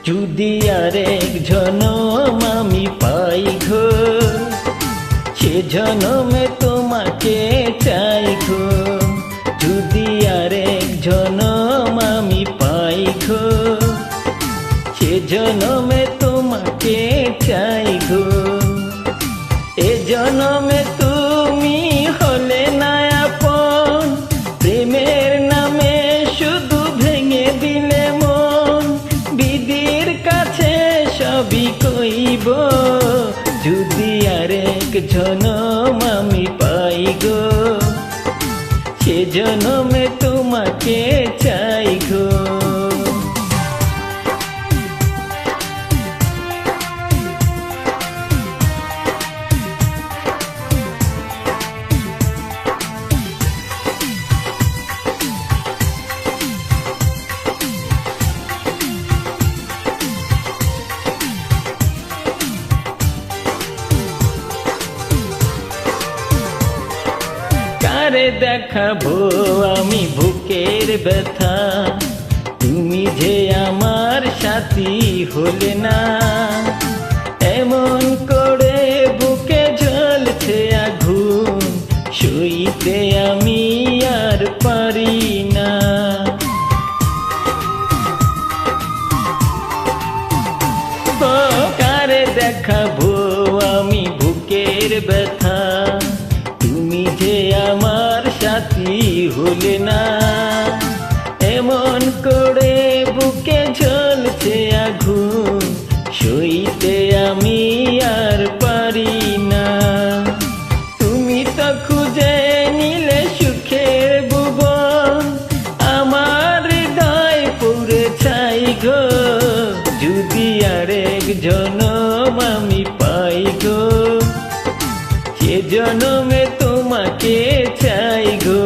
যদি আরেক জনম আমি পাই গো, সে জনমে তোমাকে চাই গো। যদি আরেক জনম আমি পাই গো, সে জনমে তোমাকে চাই গো। এ জনমে তুমি হলে না আপন, প্রেমের নামে শুধু ভেঙে দিলে মন। বিধির কাছে সবই কইব, যদি আরেক জনম আমি পাই গো, সে জনমে তোমাকে চাই গো। কারে দেখাবো আমি বুকের ব্যথা, তুমি যে আমার সাথী হলে না। এমন করে বুকে জ্বলছে আগুন, সইতে আমি আর পারি না। ও কারে দেখাবো আমি বুকের ব্যথা, তুমি যে আমার সাথী হলে না। এমন করে বুকে জ্বলছে আগুন, সইতে আমি আর পারি না। তুমি তো খুঁজে নিলে সুখের ভুবন, আমার হৃদয় পুড়ে ছাই গো। যদি আরেক জনম আমি পাই গো, সে জনমে তোমাকে চাই গো।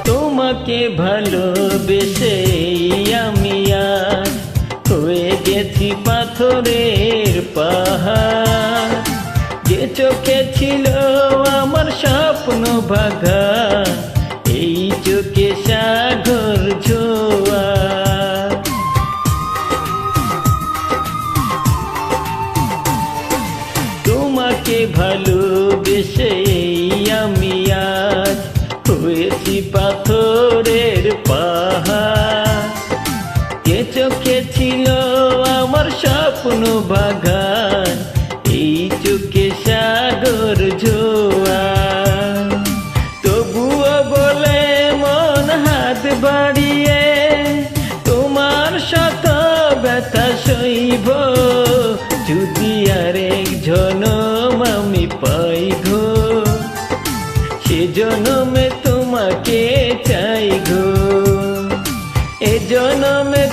তোমাকে ভালোবেসে আমি আর হয়ে গেছি পাথরের পাহাড়। যে চোখে ছিল আমার স্বপ্ন ভাগা, এই চোখে সাগর জোয়ার। তোমাকে ভালোবেসে আমি আজ হয়েছি পাথরের পাহাড়। যে চোখে ছিল আমার স্বপ্ন বাগান, এই চোখে সাগর জোয়ার। তবুও বলে মন হাত বাড়িয়ে, তোমার শত ব্যথা সইব। যদি আরেক জনম আমি পাই গো, সে জনমে তোমাকে চাই গো। এ জনমে